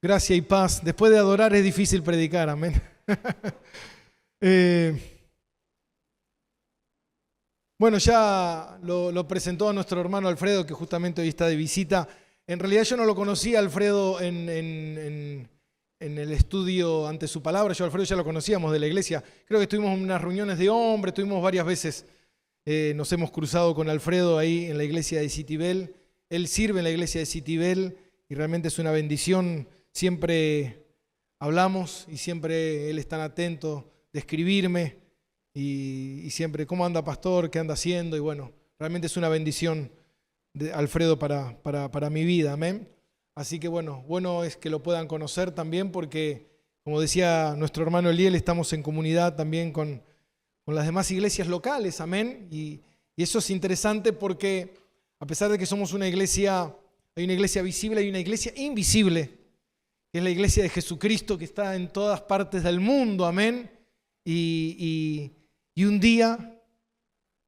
Gracia y paz. Después de adorar es difícil predicar, amén. Bueno, ya lo presentó a nuestro hermano Alfredo, que justamente hoy está de visita. En realidad yo no lo conocía, Alfredo, en el estudio ante su palabra. Yo a Alfredo ya lo conocíamos de la iglesia. Creo que estuvimos en unas reuniones de hombres, estuvimos varias veces. Nos hemos cruzado con Alfredo ahí en la iglesia de Citibel. Él sirve en la iglesia de Citibel y realmente es una bendición. Siempre hablamos y siempre él es tan atento de escribirme y siempre, ¿cómo anda pastor? ¿Qué anda haciendo? Y bueno, realmente es una bendición de Alfredo para mi vida, amén. Así que bueno es que lo puedan conocer también porque, como decía nuestro hermano Eliel, estamos en comunidad también con las demás iglesias locales, amén. Y eso es interesante porque a pesar de que somos una iglesia, hay una iglesia visible, hay una iglesia invisible, que es la iglesia de Jesucristo que está en todas partes del mundo, amén. Y un día,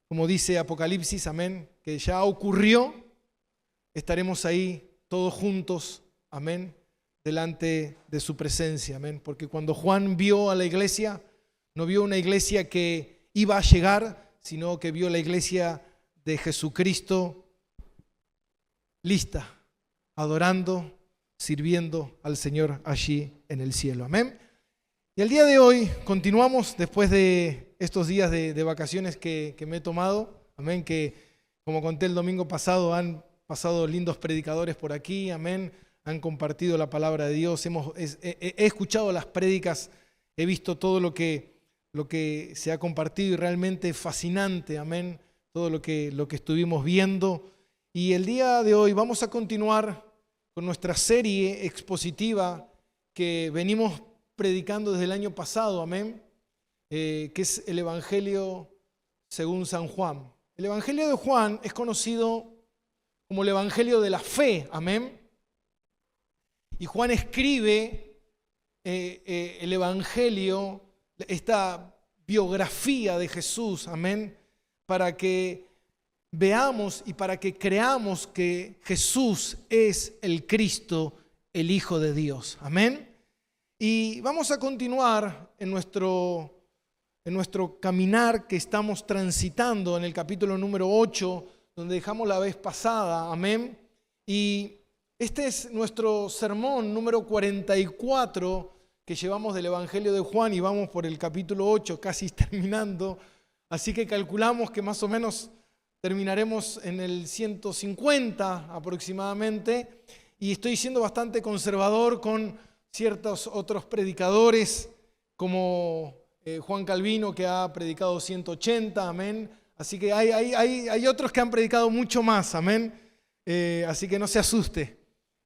como dice Apocalipsis, amén, que ya ocurrió, estaremos ahí todos juntos, amén, delante de su presencia, amén. Porque cuando Juan vio a la iglesia, no vio una iglesia que iba a llegar, sino que vio la iglesia de Jesucristo lista, adorando, sirviendo al Señor allí en el cielo. Amén. Y el día de hoy continuamos después de estos días de vacaciones que me he tomado. Amén. Que como conté el domingo pasado, han pasado lindos predicadores por aquí. Amén. Han compartido la palabra de Dios. He escuchado las prédicas. He visto todo lo que se ha compartido y realmente es fascinante. Amén. Todo lo que estuvimos viendo. Y el día de hoy vamos a continuar con nuestra serie expositiva que venimos predicando desde el año pasado, amén, que es el Evangelio según San Juan. El Evangelio de Juan es conocido como el Evangelio de la fe, amén. Y Juan escribe el Evangelio, esta biografía de Jesús, amén, para que veamos y para que creamos que Jesús es el Cristo, el Hijo de Dios. Amén. Y vamos a continuar en nuestro caminar que estamos transitando en el capítulo número 8, donde dejamos la vez pasada. Amén. Y este es nuestro sermón número 44 que llevamos del Evangelio de Juan y vamos por el capítulo 8, casi terminando. Así que calculamos que más o menos terminaremos en el 150 aproximadamente, y estoy siendo bastante conservador con ciertos otros predicadores, como Juan Calvino, que ha predicado 180, amén. Así que hay otros que han predicado mucho más, amén. Así que no se asuste.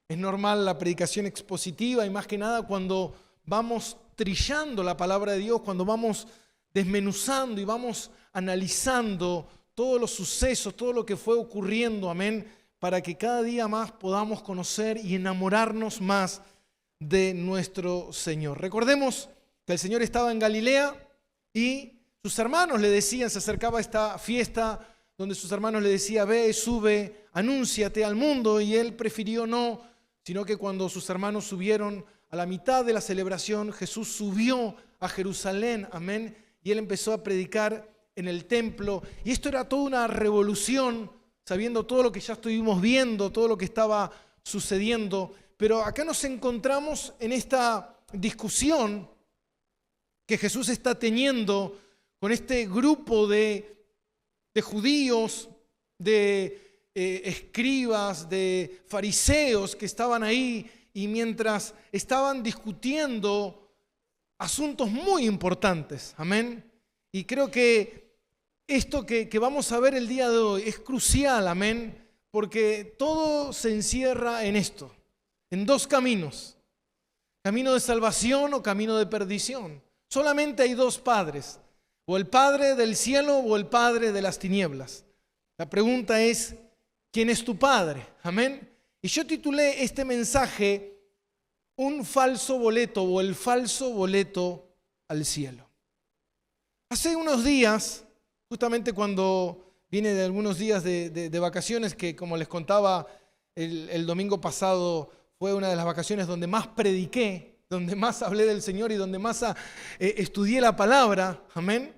Es normal la predicación expositiva y más que nada cuando vamos trillando la palabra de Dios, cuando vamos desmenuzando y vamos analizando todos los sucesos, todo lo que fue ocurriendo, amén, para que cada día más podamos conocer y enamorarnos más de nuestro Señor. Recordemos que el Señor estaba en Galilea y sus hermanos le decían, se acercaba a esta fiesta donde sus hermanos le decían, ve, sube, anúnciate al mundo, y él prefirió no, sino que cuando sus hermanos subieron a la mitad de la celebración, Jesús subió a Jerusalén, amén, y él empezó a predicar en el templo, y esto era toda una revolución, sabiendo todo lo que ya estuvimos viendo, todo lo que estaba sucediendo. Pero acá nos encontramos en esta discusión que Jesús está teniendo con este grupo de judíos, de escribas, de fariseos que estaban ahí, y mientras estaban discutiendo asuntos muy importantes, amén. Y creo que esto que vamos a ver el día de hoy es crucial, amén, porque todo se encierra en esto, en dos caminos, camino de salvación o camino de perdición. Solamente hay dos padres, o el Padre del cielo o el Padre de las tinieblas. La pregunta es, ¿quién es tu Padre? Amén. Y yo titulé este mensaje, un falso boleto o el falso boleto al cielo. Hace unos días, justamente cuando viene de algunos días de vacaciones, que como les contaba el domingo pasado fue una de las vacaciones donde más prediqué, donde más hablé del Señor y donde más estudié la palabra, amén.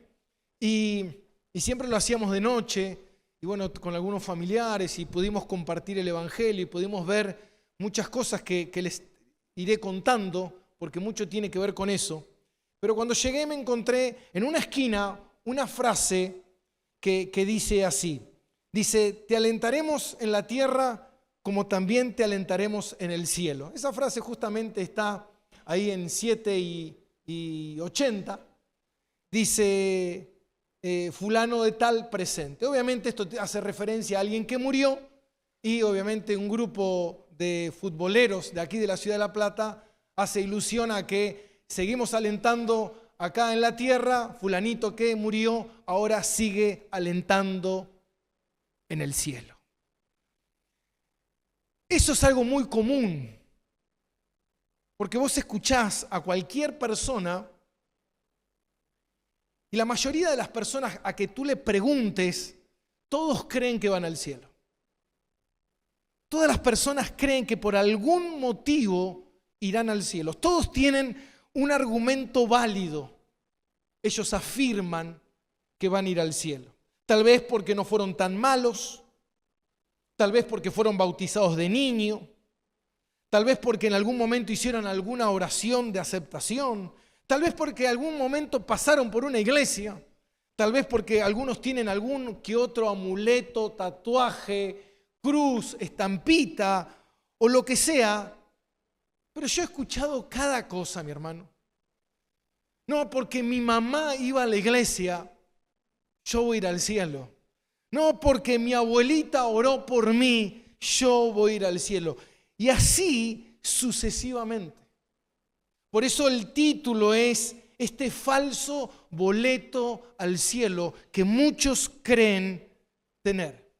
Y siempre lo hacíamos de noche, y bueno, con algunos familiares, y pudimos compartir el Evangelio, y pudimos ver muchas cosas que les iré contando, porque mucho tiene que ver con eso. Pero cuando llegué me encontré en una esquina una frase que dice así. Dice, te alentaremos en la tierra como también te alentaremos en el cielo. Esa frase justamente está ahí en 7 y 80. Dice, fulano de tal presente. Obviamente esto hace referencia a alguien que murió y obviamente un grupo de futboleros de aquí de la ciudad de La Plata hace ilusión a que seguimos alentando acá en la tierra, fulanito que murió ahora sigue alentando en el cielo. Eso es algo muy común, porque vos escuchás a cualquier persona y la mayoría de las personas a que tú le preguntes, todos creen que van al cielo. Todas las personas creen que por algún motivo irán al cielo. Todos tienen un argumento válido. Ellos afirman que van a ir al cielo. Tal vez porque no fueron tan malos, tal vez porque fueron bautizados de niño, tal vez porque en algún momento hicieron alguna oración de aceptación, tal vez porque en algún momento pasaron por una iglesia, tal vez porque algunos tienen algún que otro amuleto, tatuaje, cruz, estampita o lo que sea. Pero yo he escuchado cada cosa, mi hermano. No, porque mi mamá iba a la iglesia, yo voy a ir al cielo. No, porque mi abuelita oró por mí, yo voy a ir al cielo. Y así sucesivamente. Por eso el título es este falso boleto al cielo que muchos creen tener.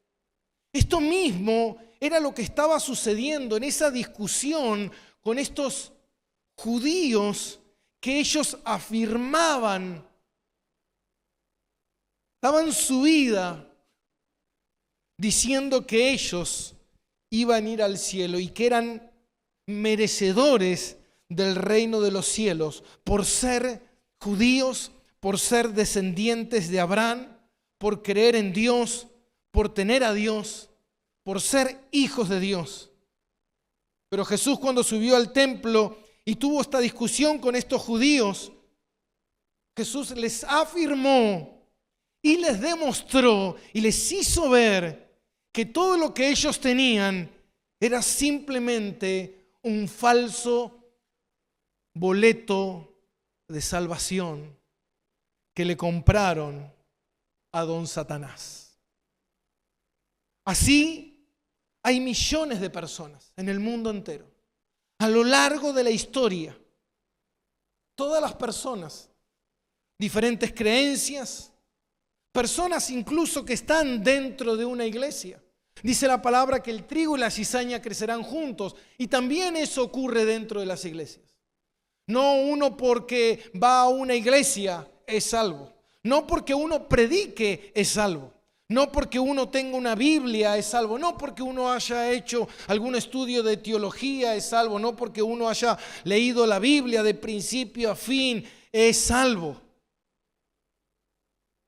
Esto mismo era lo que estaba sucediendo en esa discusión con estos judíos que ellos afirmaban, daban su vida diciendo que ellos iban a ir al cielo y que eran merecedores del reino de los cielos por ser judíos, por ser descendientes de Abraham, por creer en Dios, por tener a Dios, por ser hijos de Dios. Pero Jesús, cuando subió al templo y tuvo esta discusión con estos judíos, Jesús les afirmó y les demostró y les hizo ver que todo lo que ellos tenían era simplemente un falso boleto de salvación que le compraron a don Satanás. Así hay millones de personas en el mundo entero, a lo largo de la historia. Todas las personas, diferentes creencias, personas incluso que están dentro de una iglesia. Dice la palabra que el trigo y la cizaña crecerán juntos, y también eso ocurre dentro de las iglesias. No uno porque va a una iglesia es salvo, no porque uno predique es salvo, no porque uno tenga una Biblia es salvo, no porque uno haya hecho algún estudio de teología es salvo, no porque uno haya leído la Biblia de principio a fin es salvo.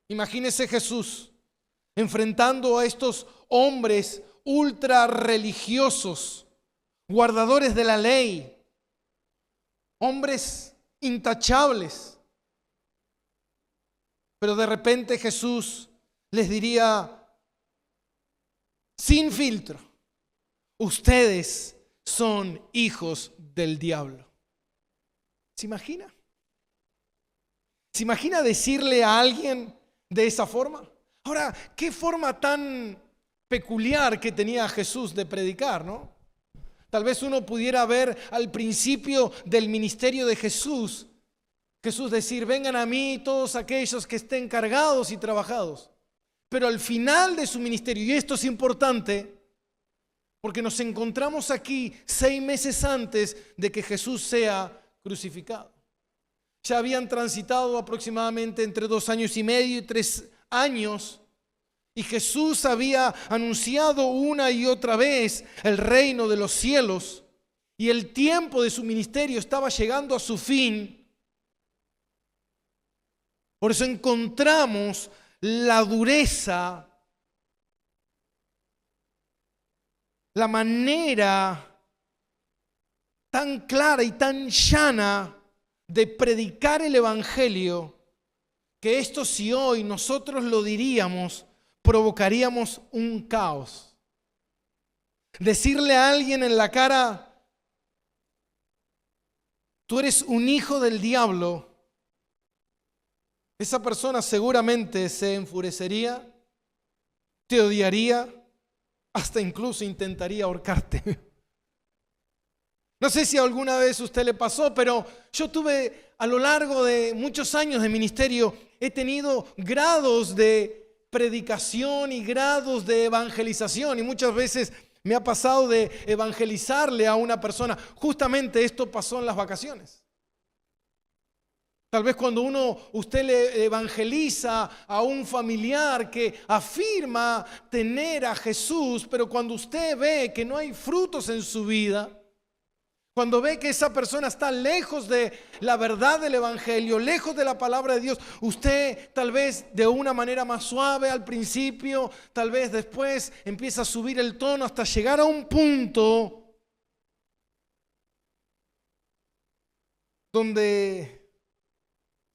Imagínese Jesús enfrentando a estos hombres ultra religiosos, guardadores de la ley, hombres intachables. Pero de repente Jesús les diría, sin filtro, ustedes son hijos del diablo. ¿Se imagina? ¿Se imagina decirle a alguien de esa forma? Ahora, qué forma tan peculiar que tenía Jesús de predicar, ¿no? Tal vez uno pudiera ver al principio del ministerio de Jesús decir, vengan a mí todos aquellos que estén cargados y trabajados. Pero al final de su ministerio, y esto es importante, porque nos encontramos aquí 6 meses antes de que Jesús sea crucificado. Ya habían transitado aproximadamente entre 2 años y medio y 3 años, y Jesús había anunciado una y otra vez el reino de los cielos. y el tiempo de su ministerio estaba llegando a su fin. Por eso encontramos la dureza, la manera tan clara y tan llana de predicar el evangelio, que esto, si hoy nosotros lo diríamos, provocaríamos un caos. Decirle a alguien en la cara: tú eres un hijo del diablo, esa persona seguramente se enfurecería, te odiaría, hasta incluso intentaría ahorcarte. No sé si alguna vez a usted le pasó, pero yo tuve a lo largo de muchos años de ministerio, he tenido grados de predicación y grados de evangelización, y muchas veces me ha pasado de evangelizarle a una persona. Justamente esto pasó en las vacaciones. Tal vez cuando usted le evangeliza a un familiar que afirma tener a Jesús, pero cuando usted ve que no hay frutos en su vida, cuando ve que esa persona está lejos de la verdad del evangelio, lejos de la palabra de Dios, usted tal vez de una manera más suave al principio, tal vez después empieza a subir el tono hasta llegar a un punto donde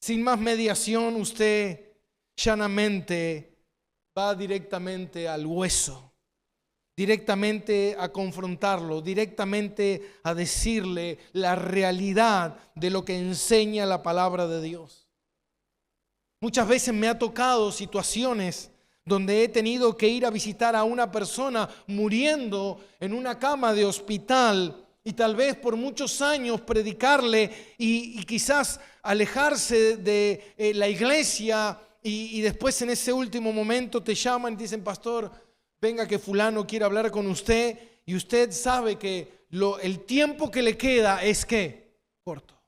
sin más mediación usted llanamente va directamente al hueso, directamente a confrontarlo, directamente a decirle la realidad de lo que enseña la palabra de Dios. Muchas veces me ha tocado situaciones donde he tenido que ir a visitar a una persona muriendo en una cama de hospital, y tal vez por muchos años predicarle y quizás alejarse de la iglesia, y después en ese último momento te llaman y te dicen: pastor, venga que fulano quiere hablar con usted, y usted sabe que el tiempo que le queda es ¿qué? Corto.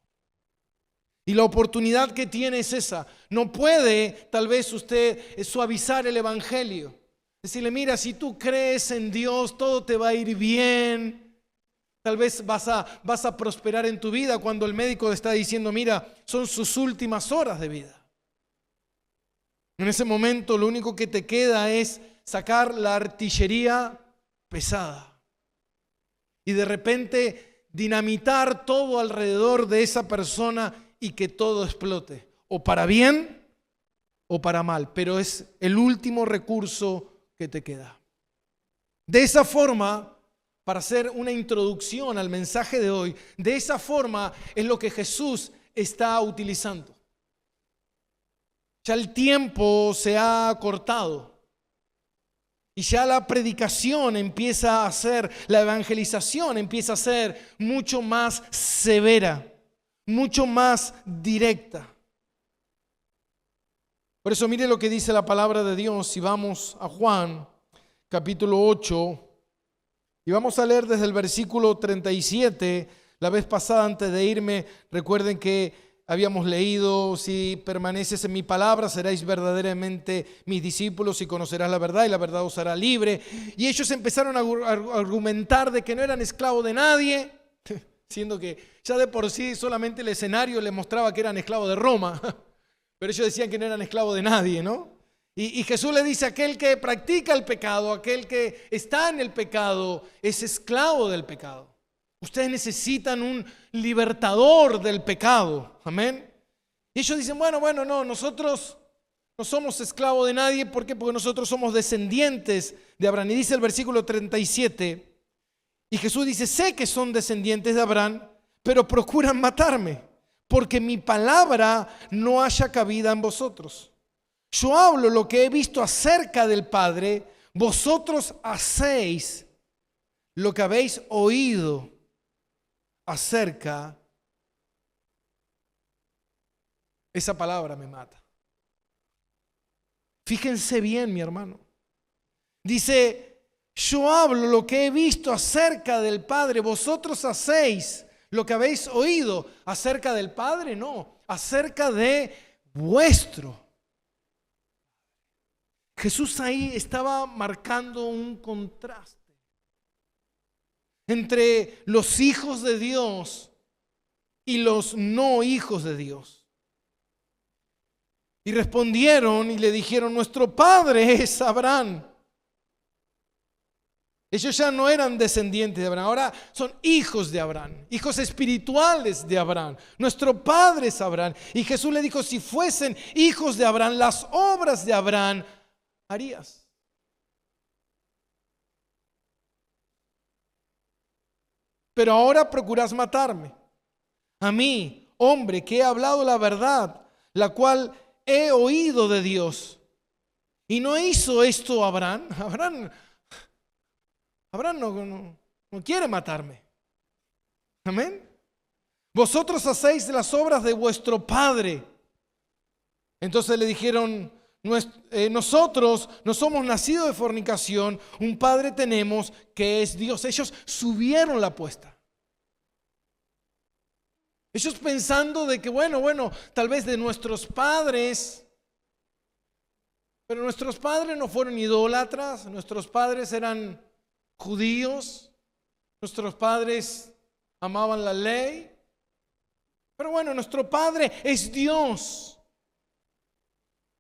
Y la oportunidad que tiene es esa. No puede tal vez usted suavizar el evangelio, decirle: mira, si tú crees en Dios, todo te va a ir bien. Tal vez vas a prosperar en tu vida, cuando el médico te está diciendo: mira, son sus últimas horas de vida. En ese momento lo único que te queda es sacar la artillería pesada y de repente dinamitar todo alrededor de esa persona y que todo explote, o para bien o para mal, pero es el último recurso que te queda. De esa forma, para hacer una introducción al mensaje de hoy, de esa forma es lo que Jesús está utilizando. Ya el tiempo se ha cortado y ya la predicación empieza a ser, la evangelización empieza a ser mucho más severa, mucho más directa. Por eso mire lo que dice la palabra de Dios. Si vamos a Juan capítulo 8, y vamos a leer desde el versículo 37. La vez pasada, antes de irme, recuerden que habíamos leído: si permaneces en mi palabra, seréis verdaderamente mis discípulos y conocerás la verdad, y la verdad os hará libre. Y ellos empezaron a argumentar de que no eran esclavos de nadie, siendo que ya de por sí solamente el escenario les mostraba que eran esclavos de Roma. Pero ellos decían que no eran esclavos de nadie, ¿no? Y Jesús le dice: aquel que practica el pecado, aquel que está en el pecado, es esclavo del pecado. Ustedes necesitan un libertador del pecado. Amén. Y ellos dicen: bueno, no, nosotros no somos esclavos de nadie. ¿Por qué? Porque nosotros somos descendientes de Abraham. Y dice el versículo 37, y Jesús dice: sé que son descendientes de Abraham, pero procuran matarme, porque mi palabra no haya cabida en vosotros. Yo hablo lo que he visto acerca del Padre, vosotros hacéis lo que habéis oído acerca. Esa palabra me mata. Fíjense bien, mi hermano. Dice: yo hablo lo que he visto acerca del Padre, vosotros hacéis lo que habéis oído acerca del Padre, no, acerca de vuestro. Jesús ahí estaba marcando un contraste entre los hijos de Dios y los no hijos de Dios. Y respondieron y le dijeron: nuestro padre es Abraham. Ellos ya no eran descendientes de Abraham, ahora son hijos de Abraham, hijos espirituales de Abraham. Nuestro padre es Abraham. Y Jesús le dijo: si fuesen hijos de Abraham, las obras de Abraham harías. Pero ahora procuras matarme, a mí, hombre, que he hablado la verdad, la cual he oído de Dios. ¿Y no hizo esto Abraham? Abraham no quiere matarme. Amén. Vosotros hacéis las obras de vuestro padre. Entonces le dijeron: nosotros no somos nacidos de fornicación, un padre tenemos que es Dios. Ellos subieron la apuesta. Ellos pensando de que bueno, tal vez de nuestros padres, pero nuestros padres no fueron idólatras, nuestros padres eran judíos, nuestros padres amaban la ley, pero bueno, nuestro padre es Dios.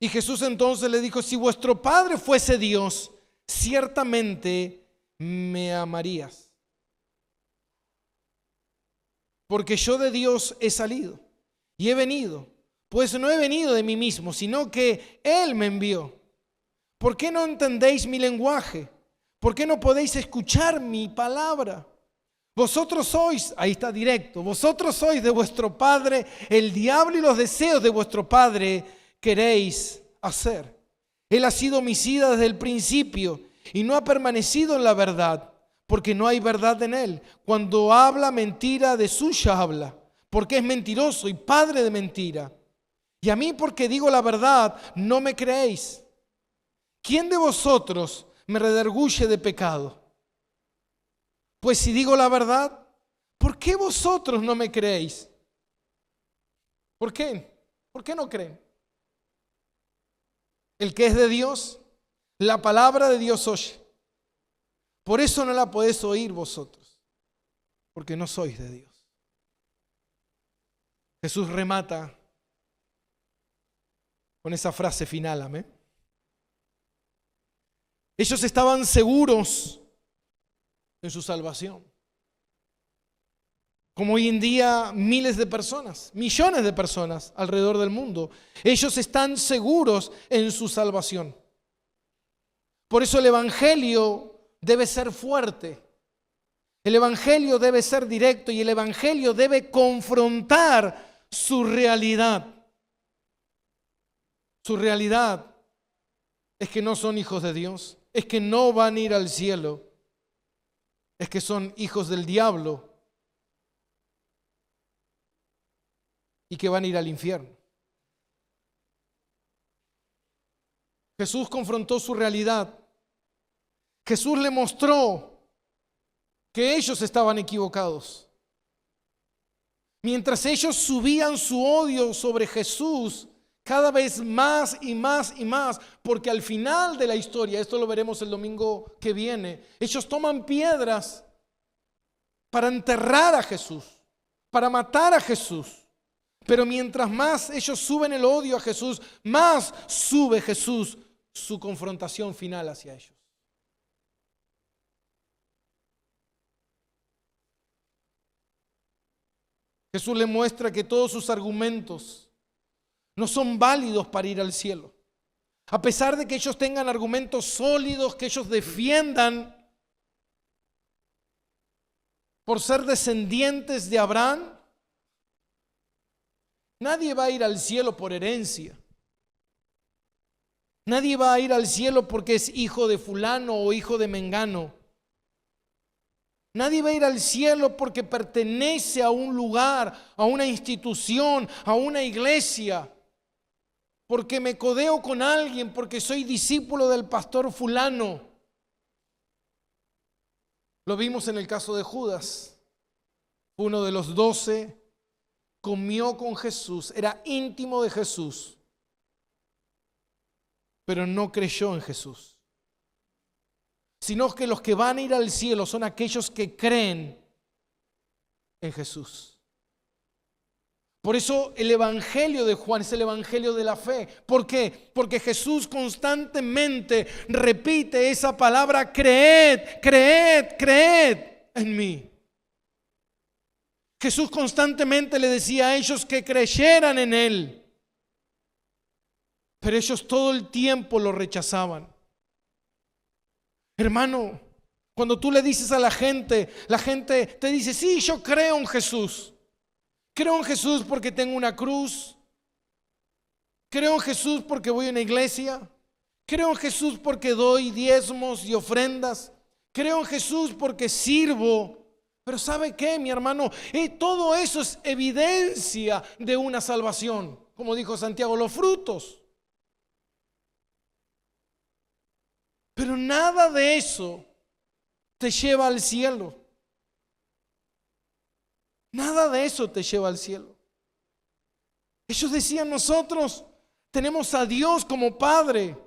Y Jesús entonces le dijo: si vuestro padre fuese Dios, ciertamente me amarías, porque yo de Dios he salido y he venido, pues no he venido de mí mismo, sino que Él me envió. ¿Por qué no entendéis mi lenguaje? ¿Por qué no podéis escuchar mi palabra? Vosotros sois, ahí está directo, vosotros sois de vuestro padre el diablo, y los deseos de vuestro padre queréis hacer. Él ha sido homicida desde el principio y no ha permanecido en la verdad, porque no hay verdad en él. Cuando habla mentira, de suya habla, porque es mentiroso y padre de mentira. Y a mí, porque digo la verdad, no me creéis. ¿Quién de vosotros me redarguye de pecado? Pues si digo la verdad, ¿por qué vosotros no me creéis? ¿Por qué? ¿Por qué no creen? El que es de Dios, la palabra de Dios oye. Por eso no la podéis oír vosotros, porque no sois de Dios. Jesús remata con esa frase final, amén. Ellos estaban seguros en su salvación. Como hoy en día miles de personas, millones de personas alrededor del mundo, ellos están seguros en su salvación. Por eso el evangelio debe ser fuerte. El evangelio debe ser directo y el evangelio debe confrontar su realidad. Su realidad es que no son hijos de Dios, es que no van a ir al cielo, es que son hijos del diablo y que van a ir al infierno. Jesús confrontó su realidad. Jesús le mostró que ellos estaban equivocados. Mientras ellos subían su odio sobre Jesús cada vez más y más y más, porque al final de la historia, esto lo veremos el domingo que viene, ellos toman piedras para enterrar a Jesús, para matar a Jesús. Pero mientras más ellos suben el odio a Jesús, más sube Jesús su confrontación final hacia ellos. Jesús le muestra que todos sus argumentos no son válidos para ir al cielo. A pesar de que ellos tengan argumentos sólidos, que ellos defiendan por ser descendientes de Abraham, nadie va a ir al cielo por herencia. Nadie va a ir al cielo porque es hijo de fulano o hijo de mengano. Nadie va a ir al cielo porque pertenece a un lugar, a una institución, a una iglesia. Porque me codeo con alguien, porque soy discípulo del pastor fulano. Lo vimos en el caso de Judas. Uno de los 12 comió con Jesús, era íntimo de Jesús, pero no creyó en Jesús. sino que los que van a ir al cielo son aquellos que creen en Jesús. Por eso el evangelio de Juan es el evangelio de la fe. ¿Por qué? Porque Jesús constantemente repite esa palabra: creed, creed, creed en mí. Jesús constantemente le decía a ellos que creyeran en Él, pero ellos todo el tiempo lo rechazaban. Hermano, cuando tú le dices a la gente te dice: sí, yo creo en Jesús. Creo en Jesús porque tengo una cruz. Creo en Jesús porque voy a una iglesia. Creo en Jesús porque doy diezmos y ofrendas. Creo en Jesús porque sirvo. Pero ¿sabe qué, mi hermano? Todo eso es evidencia de una salvación. Como dijo Santiago, los frutos. Pero nada de eso te lleva al cielo. Nada de eso te lleva al cielo. Ellos decían: nosotros tenemos a Dios como Padre.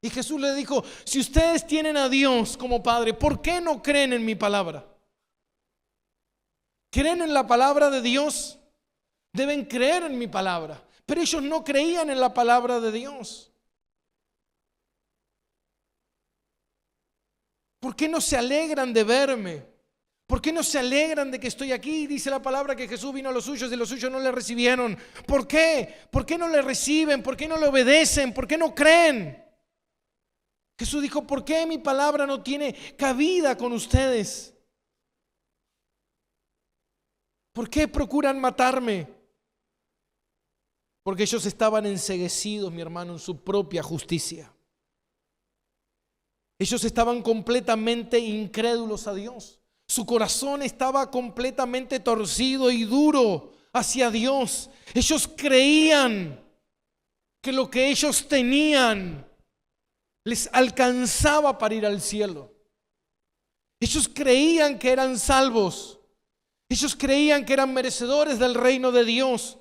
Y Jesús les dijo: si ustedes tienen a Dios como Padre, ¿por qué no creen en mi palabra? ¿Creen en la palabra de Dios? Deben creer en mi palabra. Pero ellos no creían en la palabra de Dios. ¿Por qué no se alegran de verme? ¿Por qué no se alegran de que estoy aquí? Dice la palabra que Jesús vino a los suyos y los suyos no le recibieron. ¿Por qué? ¿Por qué no le reciben? ¿Por qué no le obedecen? ¿Por qué no creen? Jesús dijo: ¿por qué mi palabra no tiene cabida con ustedes? ¿Por qué procuran matarme? Porque ellos estaban enceguecidos, mi hermano, en su propia justicia. Ellos estaban completamente incrédulos a Dios. Su corazón estaba completamente torcido y duro hacia Dios. Ellos creían que lo que ellos tenían les alcanzaba para ir al cielo. Ellos creían que eran salvos. Ellos creían que eran merecedores del reino de Dios,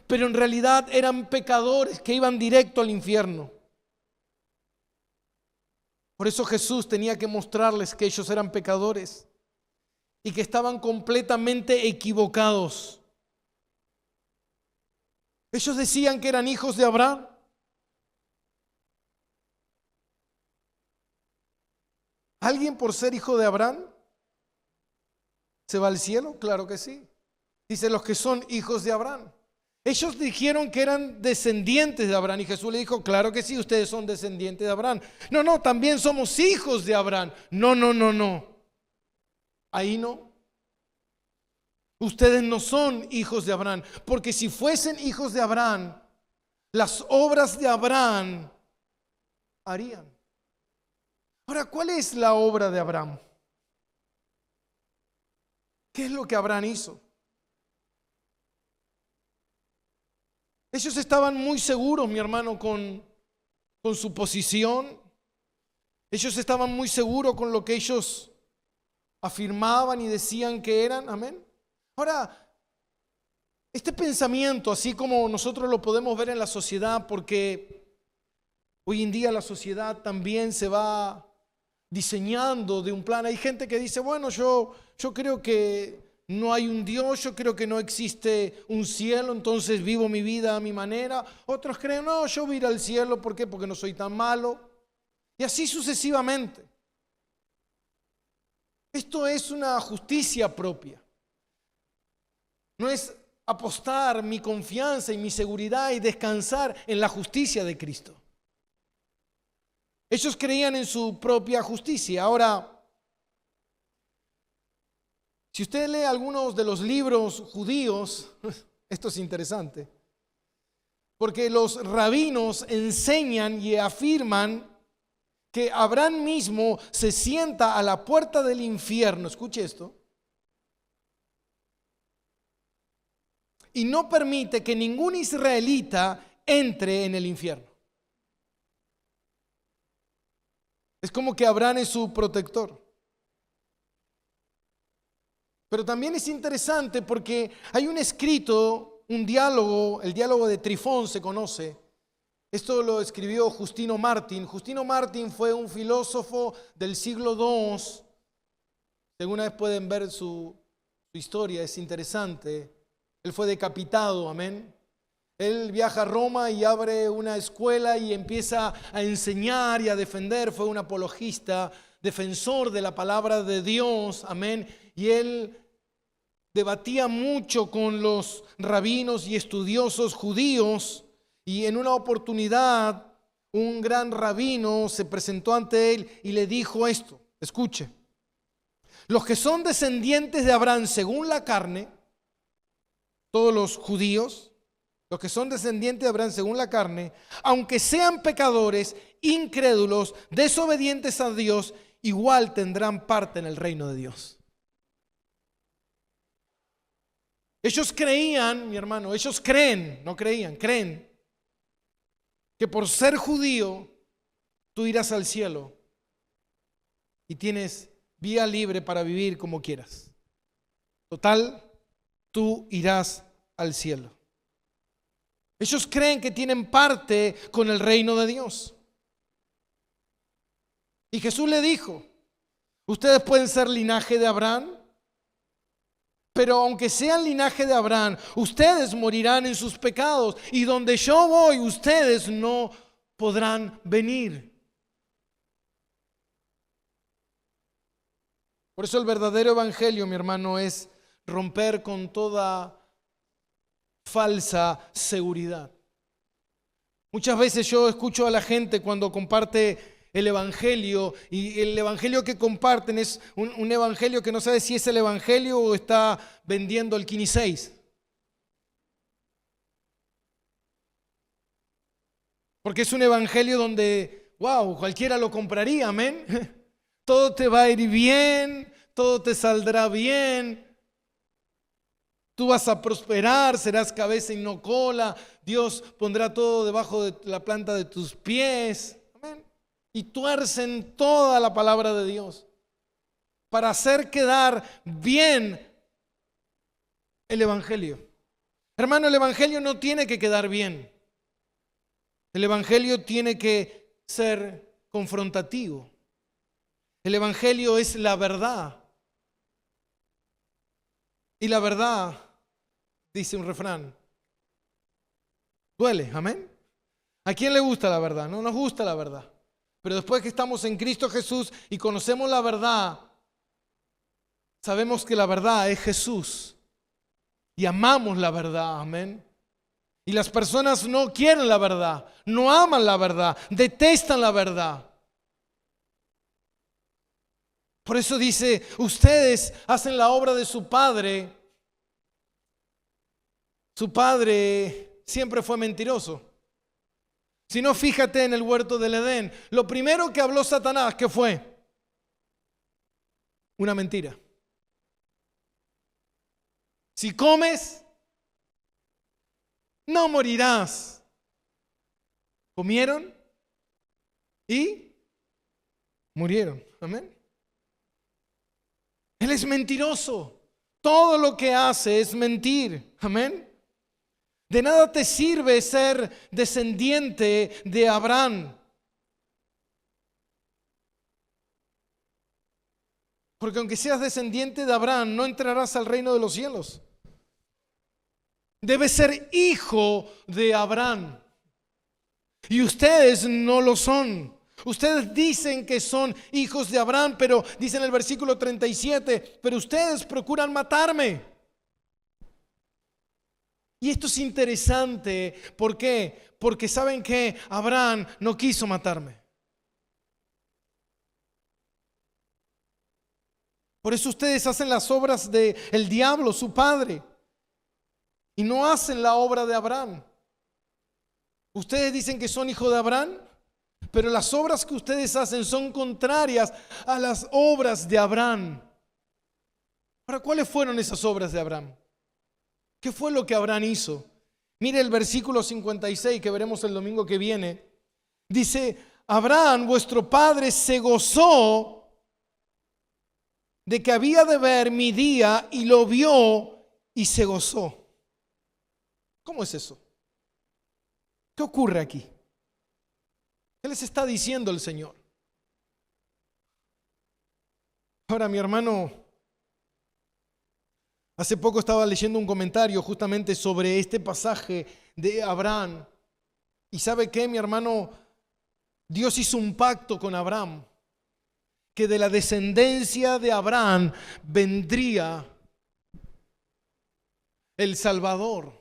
pero en realidad eran pecadores que iban directo al infierno. Por eso Jesús tenía que mostrarles que ellos eran pecadores y que estaban completamente equivocados. Ellos decían que eran hijos de Abraham. ¿Alguien por ser hijo de Abraham se va al cielo? Claro que sí. Dice: los que son hijos de Abraham. Ellos dijeron que eran descendientes de Abraham y Jesús le dijo: claro que sí, ustedes son descendientes de Abraham. No, también somos hijos de Abraham. No. Ahí no. Ustedes no son hijos de Abraham, porque si fuesen hijos de Abraham, las obras de Abraham harían. Ahora, ¿cuál es la obra de Abraham? ¿Qué es lo que Abraham hizo? Ellos estaban muy seguros, mi hermano, con su posición. Ellos estaban muy seguros con lo que ellos afirmaban y decían que eran. Amén. Ahora, este pensamiento, así como nosotros lo podemos ver en la sociedad, porque hoy en día la sociedad también se va diseñando de un plan. Hay gente que dice: bueno, yo creo que no hay un Dios, yo creo que no existe un cielo, entonces vivo mi vida a mi manera. Otros creen: no, yo voy a ir al cielo. ¿Por qué? Porque no soy tan malo. Y así sucesivamente. Esto es una justicia propia. No es apostar mi confianza y mi seguridad y descansar en la justicia de Cristo. Ellos creían en su propia justicia. Ahora, si usted lee algunos de los libros judíos, esto es interesante, porque los rabinos enseñan y afirman que Abraham mismo se sienta a la puerta del infierno, escuche esto, y no permite que ningún israelita entre en el infierno. Es como que Abraham es su protector. Pero también es interesante porque hay un escrito, un diálogo, el diálogo de Trifón se conoce, Esto lo escribió Justino Mártir. Justino Mártir fue un filósofo del siglo II. Si alguna vez pueden ver su historia, es interesante. Él fue decapitado, amén. Él viaja a Roma y abre una escuela y empieza a enseñar y a defender. Fue un apologista, defensor de la palabra de Dios, amén. Y él debatía mucho con los rabinos y estudiosos judíos. Y en una oportunidad, un gran rabino se presentó ante él y le dijo esto. Escuche. Los que son descendientes de Abraham según la carne, todos los judíos, los que son descendientes de Abraham según la carne, aunque sean pecadores, incrédulos, desobedientes a Dios, igual tendrán parte en el reino de Dios. Ellos creían, mi hermano, ellos creen, no creían, creen que por ser judío tú irás al cielo y tienes vía libre para vivir como quieras. Total, tú irás al cielo. Ellos creen que tienen parte con el reino de Dios. Y Jesús le dijo, ustedes pueden ser linaje de Abraham, pero aunque sean linaje de Abraham, ustedes morirán en sus pecados y donde yo voy, ustedes no podrán venir. Por eso el verdadero evangelio, mi hermano, es romper con toda falsa seguridad. Muchas veces yo escucho a la gente cuando comparte el evangelio, y el evangelio que comparten es un evangelio que no sabe si es el evangelio o está vendiendo el Kini 6. Porque es un evangelio donde, wow, cualquiera lo compraría, amén. Todo te va a ir bien, todo te saldrá bien. Tú vas a prosperar, serás cabeza y no cola. Dios pondrá todo debajo de la planta de tus pies. Amén. Y tuercen toda la palabra de Dios para hacer quedar bien el evangelio. Hermano, el evangelio no tiene que quedar bien. El evangelio tiene que ser confrontativo. El evangelio es la verdad. Y la verdad, dice un refrán, duele, amén. ¿A quién le gusta la verdad? No nos gusta la verdad. Pero después que estamos en Cristo Jesús y conocemos la verdad, sabemos que la verdad es Jesús. Y amamos la verdad, amén. Y las personas no quieren la verdad, no aman la verdad, detestan la verdad. Por eso dice, ustedes hacen la obra de su padre. Su padre siempre fue mentiroso. Si no, fíjate en el huerto del Edén. Lo primero que habló Satanás, ¿qué fue? Una mentira. Si comes, no morirás. Comieron y murieron. Amén. Él es mentiroso. Todo lo que hace es mentir. Amén. De nada te sirve ser descendiente de Abraham. Porque aunque seas descendiente de Abraham, no entrarás al reino de los cielos. Debes ser hijo de Abraham. Y ustedes no lo son. Ustedes dicen que son hijos de Abraham, pero dice en el versículo 37, pero ustedes procuran matarme. Y esto es interesante. ¿Por qué? Porque saben que Abraham no quiso matarme. Por eso ustedes hacen las obras del diablo, su padre, y no hacen la obra de Abraham. Ustedes dicen que son hijos de Abraham, pero las obras que ustedes hacen son contrarias a las obras de Abraham. Ahora, ¿cuáles fueron esas obras de Abraham? ¿Qué fue lo que Abraham hizo? Mire el versículo 56 que veremos el domingo que viene. Dice, Abraham, vuestro padre, se gozó de que había de ver mi día y lo vio y se gozó. ¿Cómo es eso? ¿Qué ocurre aquí? les está diciendo el Señor? Ahora, mi hermano, hace poco estaba leyendo un comentario justamente sobre este pasaje de Abraham. ¿Y sabe qué, mi hermano? Dios hizo un pacto con Abraham, que de la descendencia de Abraham vendría el Salvador.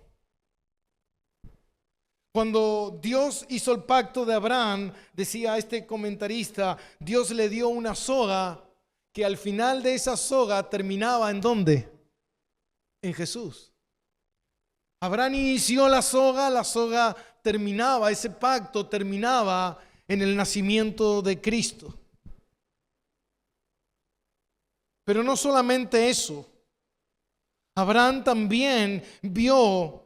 Cuando Dios hizo el pacto de Abraham, decía este comentarista, Dios le dio una soga que al final de esa soga terminaba ¿en dónde? En Jesús. Abraham inició la soga terminaba, ese pacto terminaba en el nacimiento de Cristo. Pero no solamente eso, Abraham también vio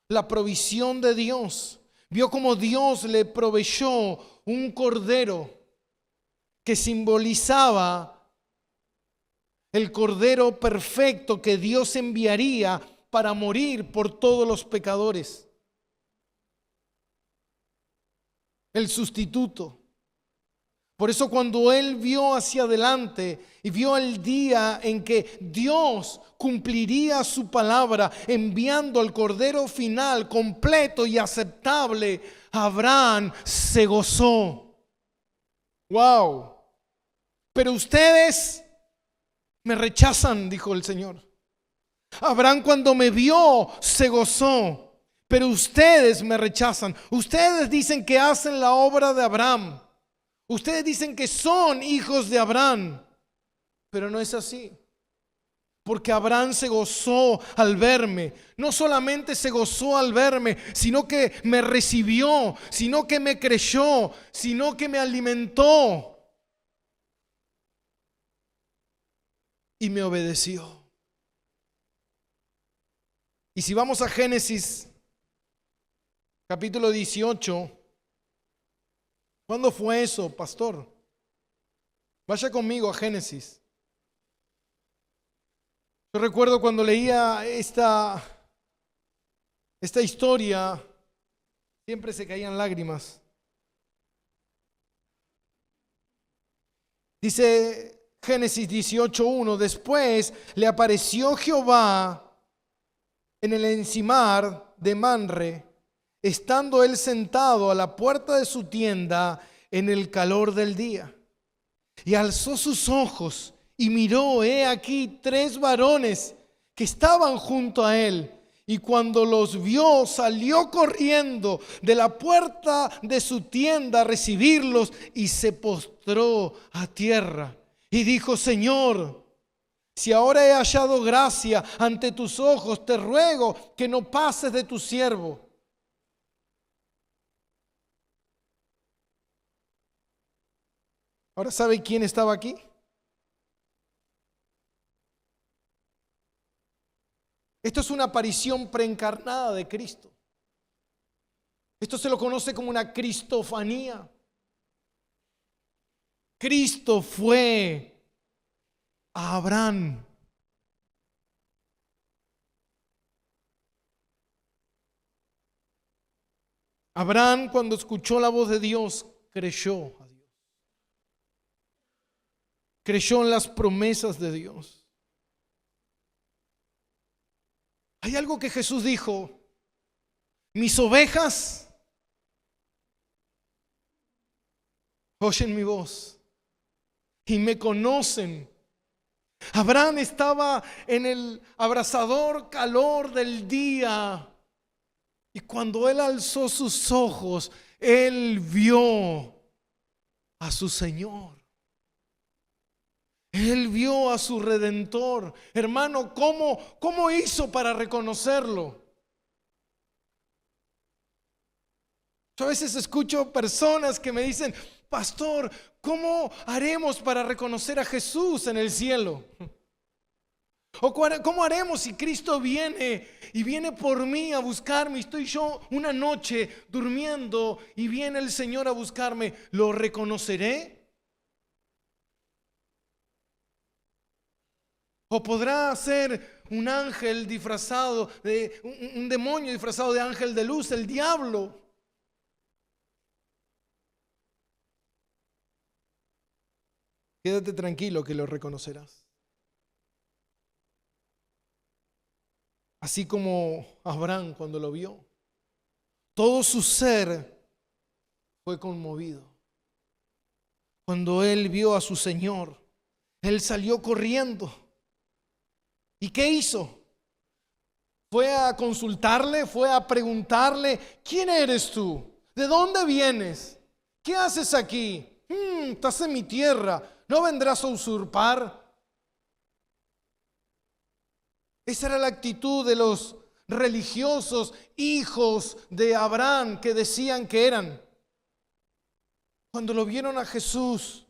la provisión de Dios, vio cómo Dios le proveyó un cordero que simbolizaba el cordero perfecto que Dios enviaría para morir por todos los pecadores. El sustituto. Por eso cuando él vio hacia adelante y vio el día en que Dios cumpliría su palabra enviando al cordero final completo y aceptable, Abraham se gozó. ¡Wow! Pero ustedes me rechazan, dijo el Señor. Abraham cuando me vio se gozó, pero ustedes me rechazan. Ustedes dicen que hacen la obra de Abraham. Ustedes dicen que son hijos de Abraham, pero no es así. Porque Abraham se gozó al verme. No solamente se gozó al verme, sino que me recibió, sino que me creyó, sino que me alimentó y me obedeció. Y si vamos a Génesis capítulo 18, ¿cuándo fue eso, pastor? Vaya conmigo a Génesis. Yo recuerdo cuando leía esta historia, siempre se caían lágrimas. Dice Génesis 18:1, después le apareció Jehová en el encimar de Manre, estando él sentado a la puerta de su tienda en el calor del día. Y alzó sus ojos y miró, he aquí 3 varones que estaban junto a él. Y cuando los vio, salió corriendo de la puerta de su tienda a recibirlos y se postró a tierra. Y dijo, Señor, si ahora he hallado gracia ante tus ojos, te ruego que no pases de tu siervo. Ahora, ¿sabe quién estaba aquí? Esto es una aparición preencarnada de Cristo. Esto se lo conoce como una cristofanía. Cristo fue a Abraham. Abraham, cuando escuchó la voz de Dios, creyó a Dios. Creyó en las promesas de Dios. Hay algo que Jesús dijo: mis ovejas oyen mi voz y me conocen. Abraham estaba en el abrasador calor del día y cuando él alzó sus ojos, él vio a su Señor. Él vio a su Redentor. Hermano, ¿cómo hizo para reconocerlo? Yo a veces escucho personas que me dicen, pastor, ¿cómo haremos para reconocer a Jesús en el cielo? ¿O cómo haremos si Cristo viene y viene por mí a buscarme? Estoy yo una noche durmiendo y viene el Señor a buscarme. ¿Lo reconoceré? ¿O podrá ser un ángel disfrazado de un demonio disfrazado de ángel de luz, el diablo? quédate tranquilo que lo reconocerás. Así como Abraham cuando lo vio, todo su ser fue conmovido. Cuando él vio a su Señor, él salió corriendo. ¿Y qué hizo? Fue a consultarle, fue a preguntarle, ¿quién eres tú? ¿De dónde vienes? ¿Qué haces aquí? Estás en mi tierra, ¿no vendrás a usurpar? Esa era la actitud de los religiosos hijos de Abraham que decían que eran. Cuando lo vieron a Jesús,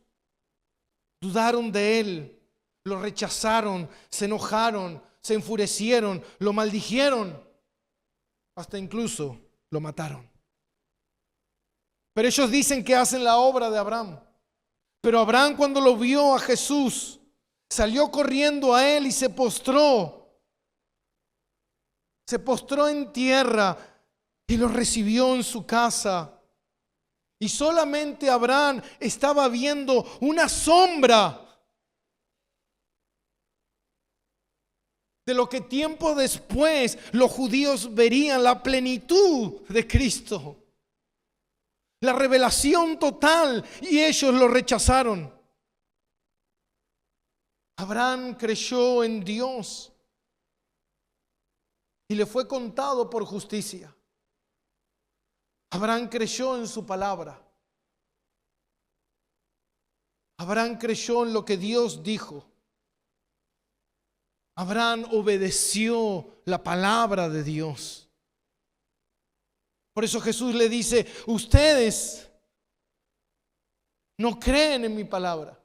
dudaron de él, lo rechazaron, se enojaron, se enfurecieron, lo maldijeron, hasta incluso lo mataron. Pero ellos dicen que hacen la obra de Abraham. Pero Abraham, cuando lo vio a Jesús, salió corriendo a él y se postró. Se postró en tierra y lo recibió en su casa. Y solamente Abraham estaba viendo una sombra de lo que tiempo después los judíos verían, la plenitud de Cristo. La revelación total, y ellos lo rechazaron. Abraham creyó en Dios y le fue contado por justicia. Abraham creyó en su palabra. Abraham creyó en lo que Dios dijo. Abraham obedeció la palabra de Dios. Por eso Jesús le dice, ustedes no creen en mi palabra.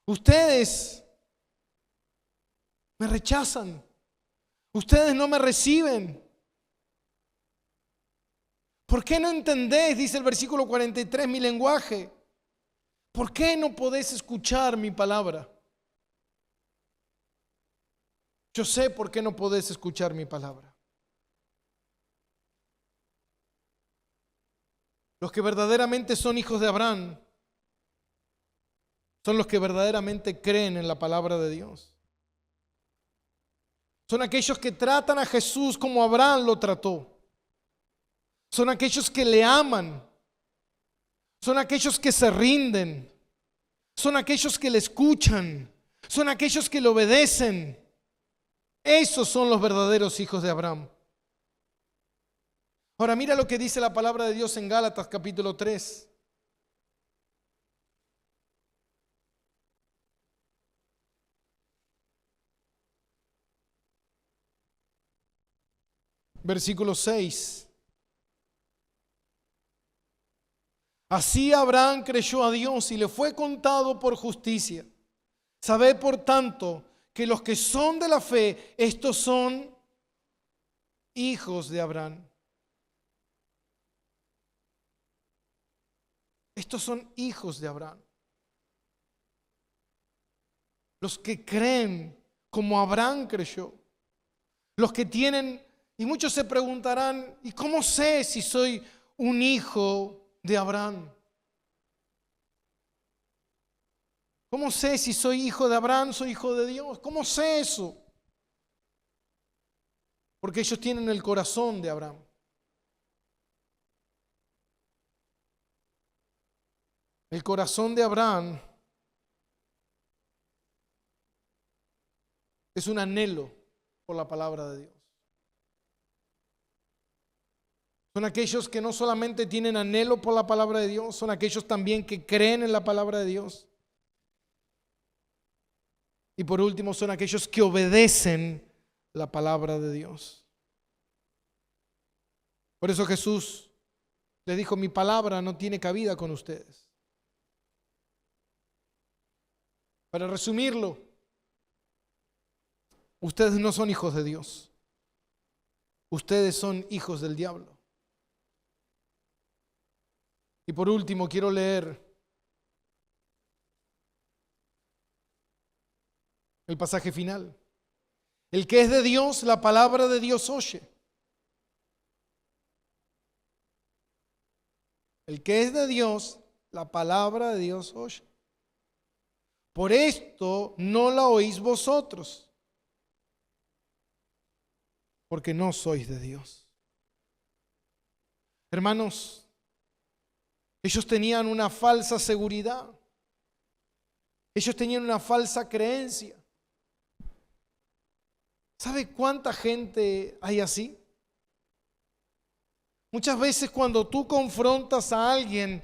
Ustedes me rechazan. Ustedes no me reciben. ¿Por qué no entendéis, dice el versículo 43, mi lenguaje? ¿Por qué no podéis escuchar mi palabra? Yo sé por qué no podéis escuchar mi palabra. Los que verdaderamente son hijos de Abraham son los que verdaderamente creen en la palabra de Dios. Son aquellos que tratan a Jesús como Abraham lo trató. Son aquellos que le aman. Son aquellos que se rinden. Son aquellos que le escuchan. Son aquellos que le obedecen. Esos son los verdaderos hijos de Abraham. Ahora mira lo que dice la palabra de Dios en Gálatas capítulo 3. Versículo 6. Así Abraham creyó a Dios y le fue contado por justicia. Sabed por tanto que los que son de la fe, estos son hijos de Abraham. Estos son hijos de Abraham. Los que creen como Abraham creyó. Los que tienen, y muchos se preguntarán, ¿y cómo sé si soy un hijo de Abraham? ¿Cómo sé si soy hijo de Abraham, soy hijo de Dios? ¿Cómo sé eso? Porque ellos tienen el corazón de Abraham. El corazón de Abraham es un anhelo por la palabra de Dios. Son aquellos que no solamente tienen anhelo por la palabra de Dios, son aquellos también que creen en la palabra de Dios. Y por último, son aquellos que obedecen la palabra de Dios. Por eso Jesús les dijo, mi palabra no tiene cabida con ustedes. Para resumirlo, ustedes no son hijos de Dios. Ustedes son hijos del diablo. Y por último, quiero leer el pasaje final. El que es de Dios, la palabra de Dios oye. El que es de Dios, la palabra de Dios oye. Por esto no la oís vosotros, porque no sois de Dios. Hermanos, ellos tenían una falsa seguridad. Ellos tenían una falsa creencia. ¿Sabe cuánta gente hay así? Muchas veces cuando tú confrontas a alguien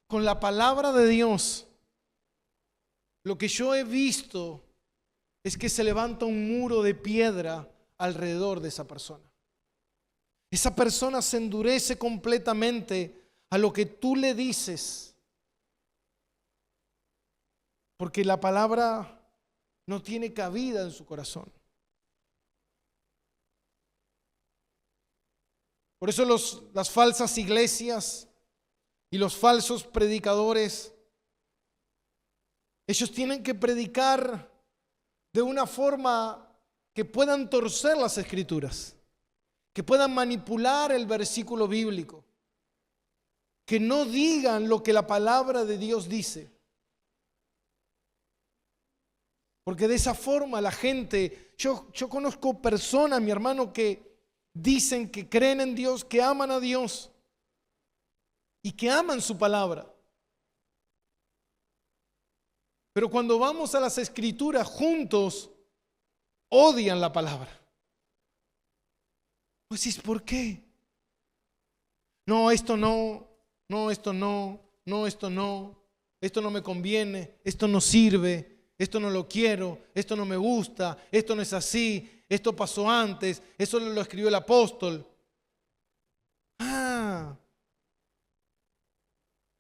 con la palabra de Dios, lo que yo he visto es que se levanta un muro de piedra alrededor de esa persona. Esa persona se endurece completamente a lo que tú le dices, porque la palabra no tiene cabida en su corazón. Por eso las falsas iglesias y los falsos predicadores, ellos tienen que predicar de una forma que puedan torcer las escrituras, que puedan manipular el versículo bíblico, que no digan lo que la palabra de Dios dice. Porque de esa forma la gente, yo conozco personas, mi hermano, que dicen que creen en Dios, que aman a Dios y que aman su palabra. Pero cuando vamos a las escrituras juntos, odian la palabra. Pues dices, ¿por qué? No, esto no, no, esto no, no, esto no, esto no me conviene, esto no sirve, esto no lo quiero, esto no me gusta, esto no es así, esto pasó antes, eso lo escribió el apóstol.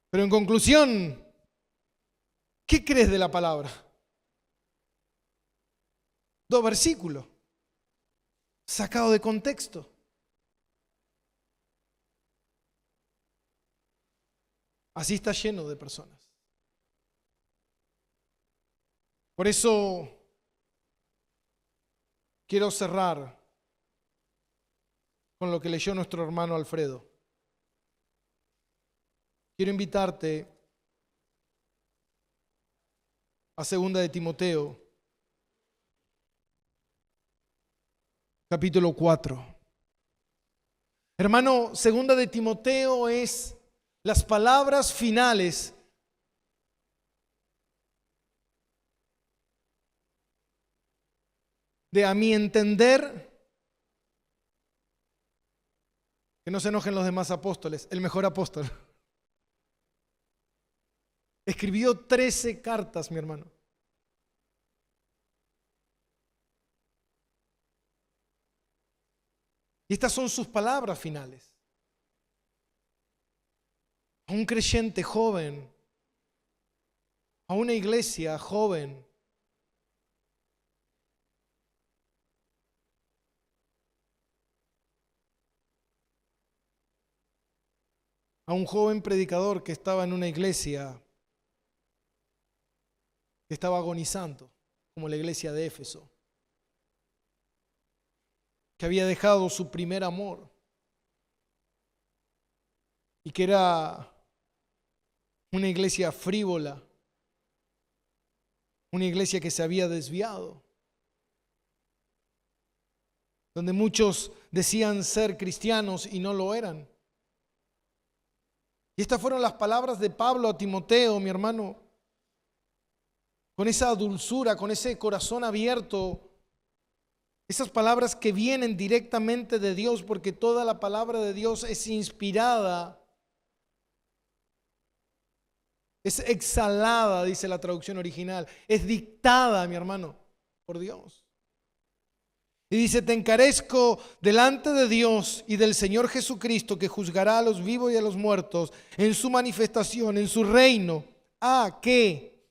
Pero en conclusión, ¿qué crees de la palabra? 2 versículos, sacado de contexto. Así está lleno de personas. Por eso quiero cerrar con lo que leyó nuestro hermano Alfredo. Quiero invitarte a 2 de Timoteo, capítulo 4. Hermano, 2 de Timoteo es las palabras finales de, a mi entender, que no se enojen los demás apóstoles, el mejor apóstol. Escribió 13 cartas, mi hermano. Y estas son sus palabras finales. A un creyente joven, a una iglesia joven, a un joven predicador que estaba en una iglesia que estaba agonizando, como la iglesia de Éfeso, que había dejado su primer amor y que era una iglesia frívola, una iglesia que se había desviado, donde muchos decían ser cristianos y no lo eran. Y estas fueron las palabras de Pablo a Timoteo, mi hermano, con esa dulzura, con ese corazón abierto, esas palabras que vienen directamente de Dios, porque toda la palabra de Dios es inspirada, es exhalada, dice la traducción original, es dictada, mi hermano, por Dios. Y dice, te encarezco delante de Dios y del Señor Jesucristo, que juzgará a los vivos y a los muertos en su manifestación, en su reino, a que,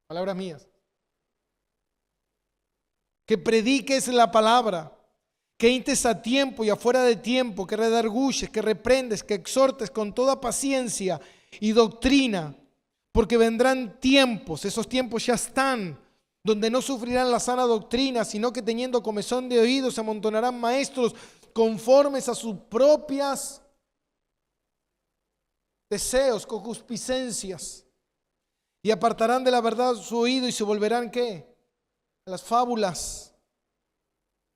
palabras mías, que prediques la palabra, que intes a tiempo y afuera de tiempo, que redarguyes, que reprendes, que exhortes con toda paciencia y doctrina, porque vendrán tiempos, esos tiempos ya están, donde no sufrirán la sana doctrina, sino que teniendo comezón de oídos se amontonarán maestros conformes a sus propias deseos, concupiscencias, y apartarán de la verdad su oído y se volverán, ¿qué? A las fábulas.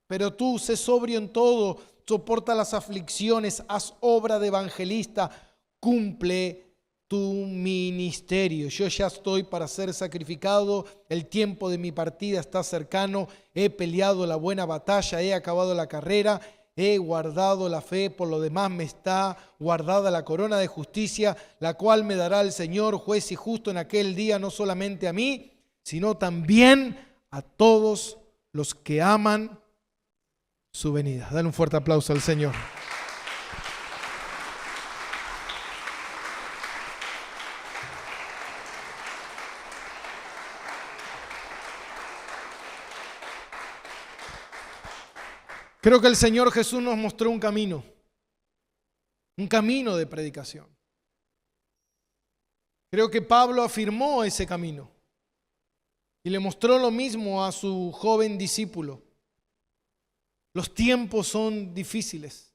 Pero tú, sé sobrio en todo, soporta las aflicciones, haz obra de evangelista, cumple tu ministerio. Yo ya estoy para ser sacrificado, el tiempo de mi partida está cercano, he peleado la buena batalla, he acabado la carrera, he guardado la fe, por lo demás me está guardada la corona de justicia, la cual me dará el Señor, juez y justo en aquel día, no solamente a mí, sino también a todos los que aman su venida. Dale un fuerte aplauso al Señor. Creo que el Señor Jesús nos mostró un camino de predicación. Creo que Pablo afirmó ese camino y le mostró lo mismo a su joven discípulo. Los tiempos son difíciles,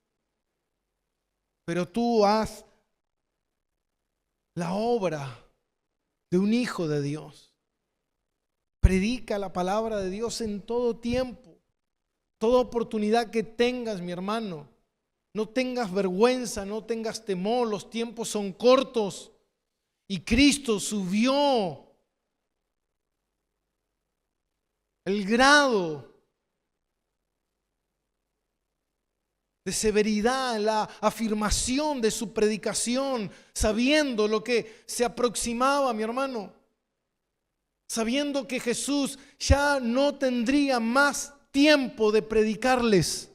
pero tú haz la obra de un hijo de Dios. Predica la palabra de Dios en todo tiempo. Toda oportunidad que tengas, mi hermano, no tengas vergüenza, no tengas temor, los tiempos son cortos y Cristo subió el grado de severidad, la afirmación de su predicación, sabiendo lo que se aproximaba, mi hermano, sabiendo que Jesús ya no tendría más tiempo de predicarles.